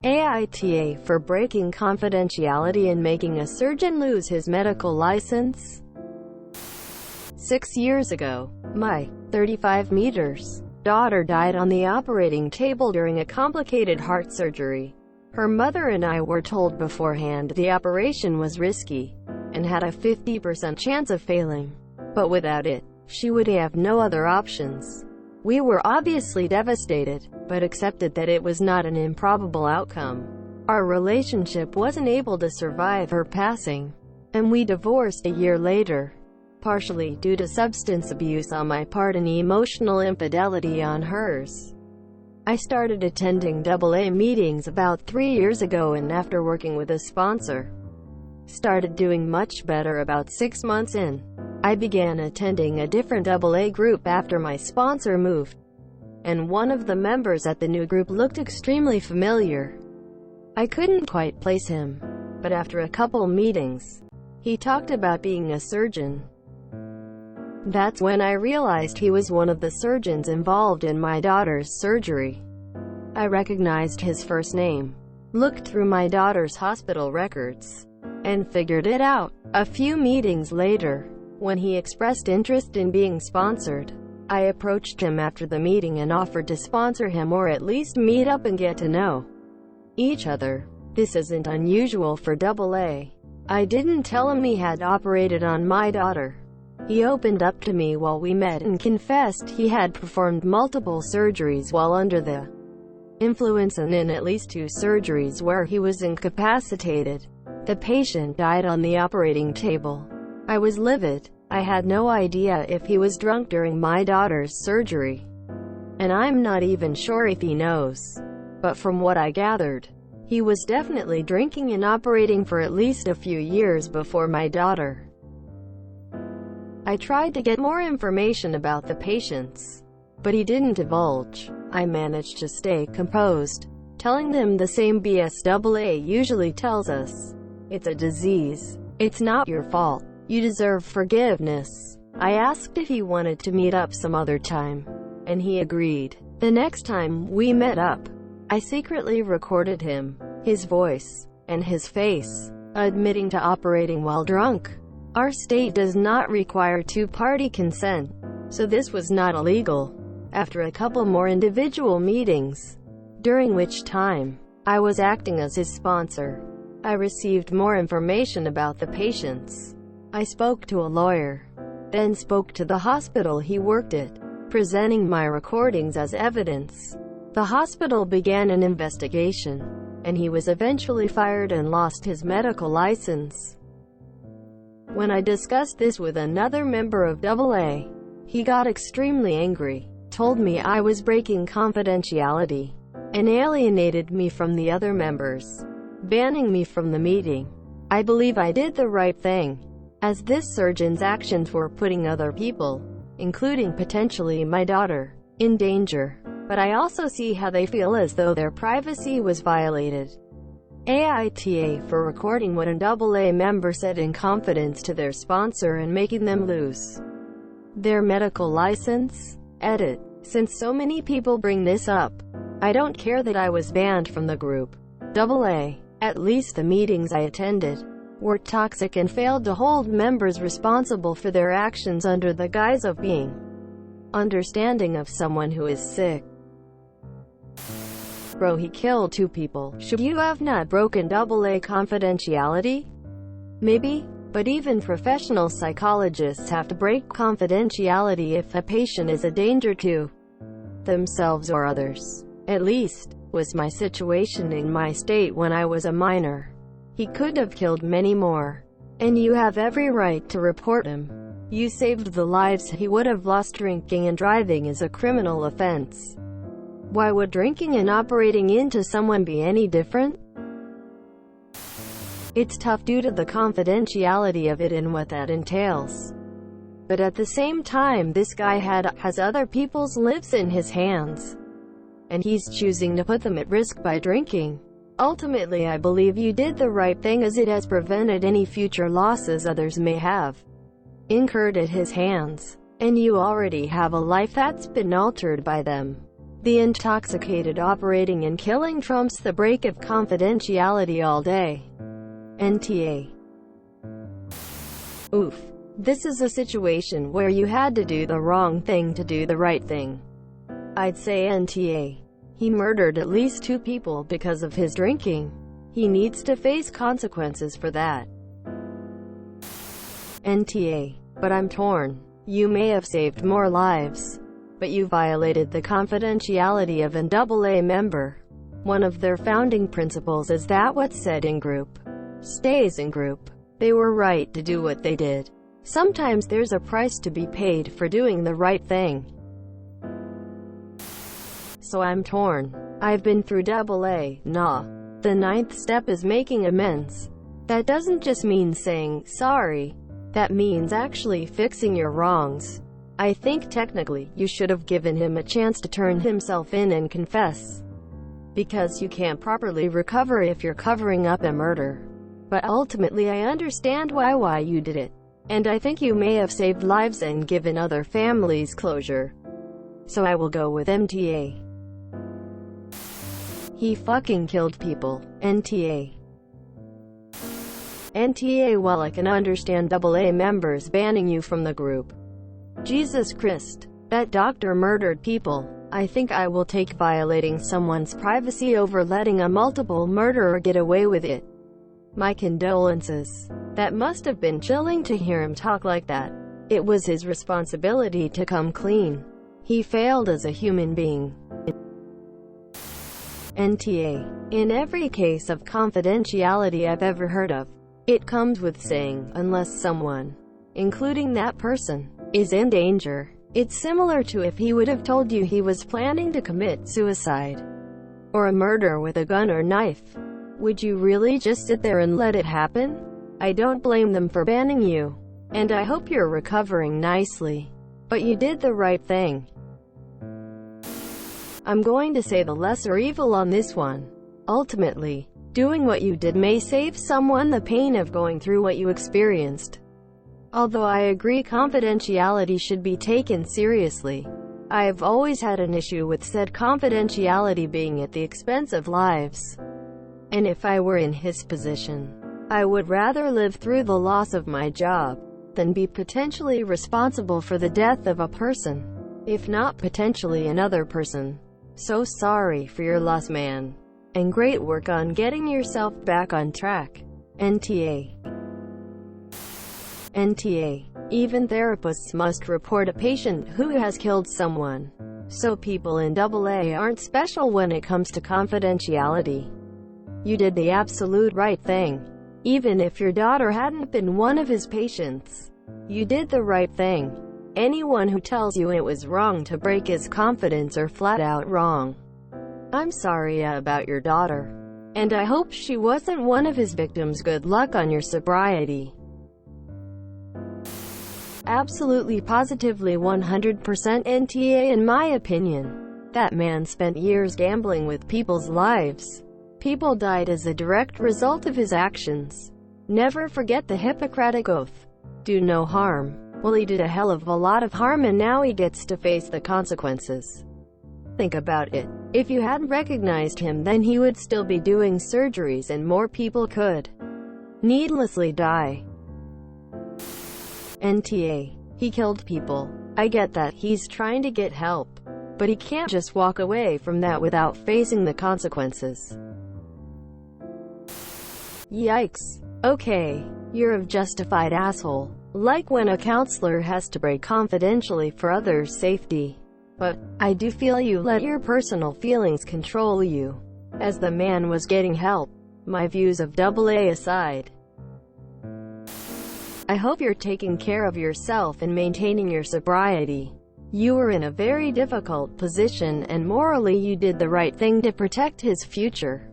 AITA for breaking confidentiality and making a surgeon lose his medical license. 6 years ago, my 35 meters daughter died on the operating table during a complicated heart surgery. Her mother and I were told beforehand the operation was risky and had a 50% chance of failing. But without it, she would have no other options. We were obviously devastated, but accepted that it was not an improbable outcome. Our relationship wasn't able to survive her passing, and we divorced a year later, partially due to substance abuse on my part and emotional infidelity on hers. I started attending AA meetings about 3 years ago, and after working with a sponsor, started doing much better about 6 months in. I began attending a different AA group after my sponsor moved, and one of the members at the new group looked extremely familiar. I couldn't quite place him, but after a couple meetings, he talked about being a surgeon. That's when I realized he was one of the surgeons involved in my daughter's surgery. I recognized his first name, looked through my daughter's hospital records, and figured it out. A few meetings later, when he expressed interest in being sponsored, I approached him after the meeting and offered to sponsor him, or at least meet up and get to know each other. This isn't unusual for AA. I didn't tell him he had operated on my daughter. He opened up to me while we met and confessed he had performed multiple surgeries while under the influence, and in at least 2 surgeries where he was incapacitated, the patient died on the operating table. I was livid. I had no idea if he was drunk during my daughter's surgery, and I'm not even sure if he knows. But from what I gathered, he was definitely drinking and operating for at least a few years before my daughter. I tried to get more information about the patients, but he didn't divulge. I managed to stay composed, telling them the same BS AA usually tells us. It's a disease. It's not your fault. You deserve forgiveness. I asked if he wanted to meet up some other time, and he agreed. The next time we met up, I secretly recorded him, his voice, and his face, admitting to operating while drunk. Our state does not require 2-party consent, so this was not illegal. After a couple more individual meetings, during which time I was acting as his sponsor, I received more information about the patients. I spoke to a lawyer, then spoke to the hospital he worked at, presenting my recordings as evidence. The hospital began an investigation, and he was eventually fired and lost his medical license. When I discussed this with another member of AA, he got extremely angry, told me I was breaking confidentiality, and alienated me from the other members, banning me from the meeting. I believe I did the right thing, as this surgeon's actions were putting other people, including potentially my daughter, in danger. But I also see how they feel as though their privacy was violated. AITA for recording what an AA member said in confidence to their sponsor and making them lose their medical license. Edit. Since so many people bring this up, I don't care that I was banned from the group. AA, at least the meetings I attended, were toxic and failed to hold members responsible for their actions under the guise of being understanding of someone who is sick. Bro, he killed 2 people. Should you have not broken AA confidentiality? Maybe, but even professional psychologists have to break confidentiality if a patient is a danger to themselves or others. At least, was my situation in my state when I was a minor. He could have killed many more, and you have every right to report him. You saved the lives he would have lost. Drinking and driving is a criminal offense. Why would drinking and operating into someone be any different? It's tough due to the confidentiality of it and what that entails. But at the same time, this guy has other people's lives in his hands, and he's choosing to put them at risk by drinking. Ultimately, I believe you did the right thing, as it has prevented any future losses others may have incurred at his hands, and you already have a life that's been altered by them. The intoxicated operating and killing trumps the break of confidentiality all day. NTA. Oof. This is a situation where you had to do the wrong thing to do the right thing. I'd say NTA. He murdered at least 2 people because of his drinking. He needs to face consequences for that. NTA. But I'm torn. You may have saved more lives, but you violated the confidentiality of an AA member. One of their founding principles is that what's said in group stays in group. They were right to do what they did. Sometimes there's a price to be paid for doing the right thing. So I'm torn. I've been through AA. Nah. The 9th step is making amends. That doesn't just mean saying sorry. That means actually fixing your wrongs. I think technically you should have given him a chance to turn himself in and confess. Because you can't properly recover if you're covering up a murder. But ultimately I understand why you did it. And I think you may have saved lives and given other families closure. So I will go with MTA. He fucking killed people. NTA. NTA. While I can understand AA members banning you from the group, Jesus Christ, that doctor murdered people. I think I will take violating someone's privacy over letting a multiple murderer get away with it. My condolences. That must have been chilling to hear him talk like that. It was his responsibility to come clean. He failed as a human being. NTA. In every case of confidentiality I've ever heard of, it comes with saying, unless someone, including that person, is in danger. It's similar to if he would have told you he was planning to commit suicide, or a murder with a gun or knife. Would you really just sit there and let it happen? I don't blame them for banning you, and I hope you're recovering nicely. But you did the right thing. I'm going to say the lesser evil on this one. Ultimately, doing what you did may save someone the pain of going through what you experienced. Although I agree confidentiality should be taken seriously, I have always had an issue with said confidentiality being at the expense of lives. And if I were in his position, I would rather live through the loss of my job than be potentially responsible for the death of a person, if not potentially another person. So sorry for your loss, man. And great work on getting yourself back on track. NTA. NTA. Even therapists must report a patient who has killed someone. So people in AA aren't special when it comes to confidentiality. You did the absolute right thing. Even if your daughter hadn't been one of his patients, you did the right thing. Anyone who tells you it was wrong to break his confidence are flat out wrong. I'm sorry about your daughter, and I hope she wasn't one of his victims. Good luck on your sobriety. Absolutely positively 100% NTA in my opinion. That man spent years gambling with people's lives. People died as a direct result of his actions. Never forget the Hippocratic Oath. Do no harm. Well, he did a hell of a lot of harm and now he gets to face the consequences. Think about it. If you hadn't recognized him, then he would still be doing surgeries and more people could needlessly die. NTA. He killed people. I get that he's trying to get help, but he can't just walk away from that without facing the consequences. Yikes. Okay, you're a justified asshole. Like when a counselor has to break confidentially for others' safety. But I do feel you let your personal feelings control you. As the man was getting help, my views of AA aside, I hope you're taking care of yourself and maintaining your sobriety. You were in a very difficult position and morally you did the right thing to protect his future.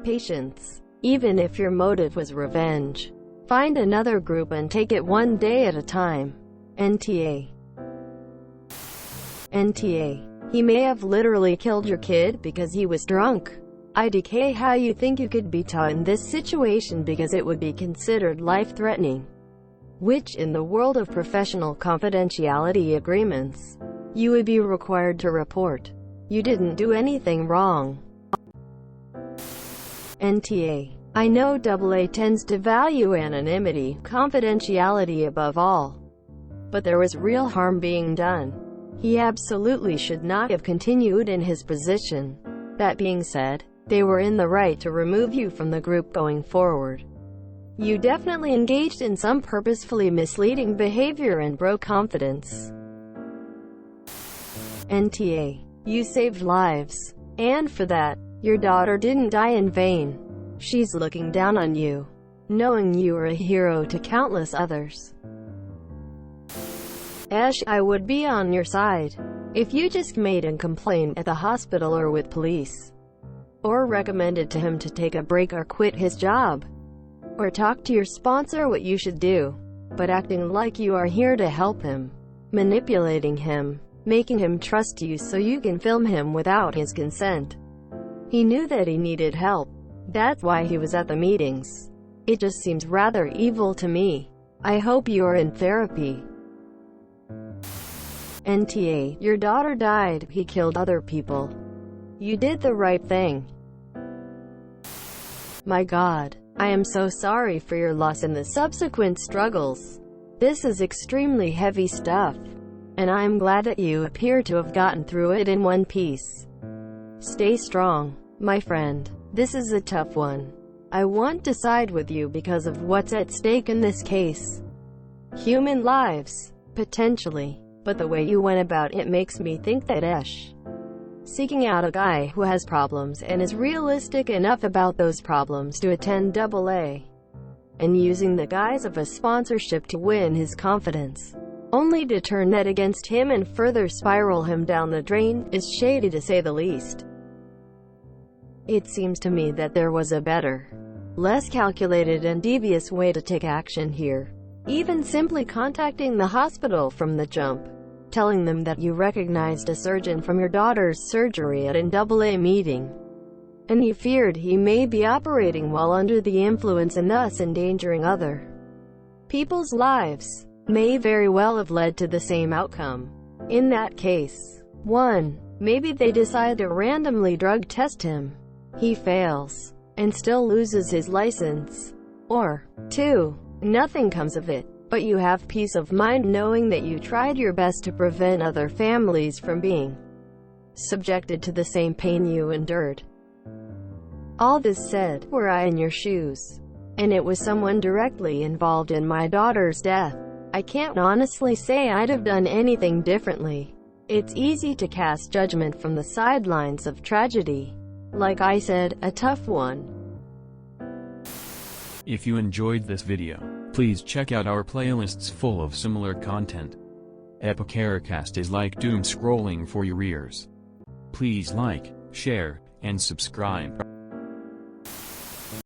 Patience. Even if your motive was revenge, find another group and take it one day at a time. NTA. NTA. He may have literally killed your kid because he was drunk. IDK. How you think you could be taught in this situation because it would be considered life-threatening, which in the world of professional confidentiality agreements, you would be required to report. You didn't do anything wrong. NTA. I know AA tends to value anonymity, confidentiality above all. But there was real harm being done. He absolutely should not have continued in his position. That being said, they were in the right to remove you from the group going forward. You definitely engaged in some purposefully misleading behavior and broke confidence. NTA. You saved lives. And for that, your daughter didn't die in vain. She's looking down on you, knowing you are a hero to countless others. Ash, I would be on your side. If you just made a complaint at the hospital or with police, or recommended to him to take a break or quit his job, or talk to your sponsor what you should do, but acting like you are here to help him, manipulating him, making him trust you so you can film him without his consent. He knew that he needed help. That's why he was at the meetings. It just seems rather evil to me. I hope you are in therapy. NTA. Your daughter died. He killed other people. You did the right thing. My God. I am so sorry for your loss and the subsequent struggles. This is extremely heavy stuff. And I am glad that you appear to have gotten through it in one piece. Stay strong, my friend. This is a tough one. I want to side with you because of what's at stake in this case. Human lives, potentially. But the way you went about it makes me think that Ash, seeking out a guy who has problems and is realistic enough about those problems to attend AA, and using the guise of a sponsorship to win his confidence, only to turn that against him and further spiral him down the drain, is shady to say the least. It seems to me that there was a better, less calculated and devious way to take action here. Even simply contacting the hospital from the jump, telling them that you recognized a surgeon from your daughter's surgery at an AA meeting, and you feared he may be operating while under the influence and thus endangering other people's lives, may very well have led to the same outcome. In that case, 1. Maybe they decide to randomly drug test him. He fails, and still loses his license. Or 2. Nothing comes of it, but you have peace of mind knowing that you tried your best to prevent other families from being subjected to the same pain you endured. All this said, were I in your shoes, and it was someone directly involved in my daughter's death, I can't honestly say I'd have done anything differently. It's easy to cast judgment from the sidelines of tragedy. Like I said, a tough one. If you enjoyed this video, please check out our playlists full of similar content. AmITheAsshole is like doom scrolling for your ears. Please like, share, and subscribe.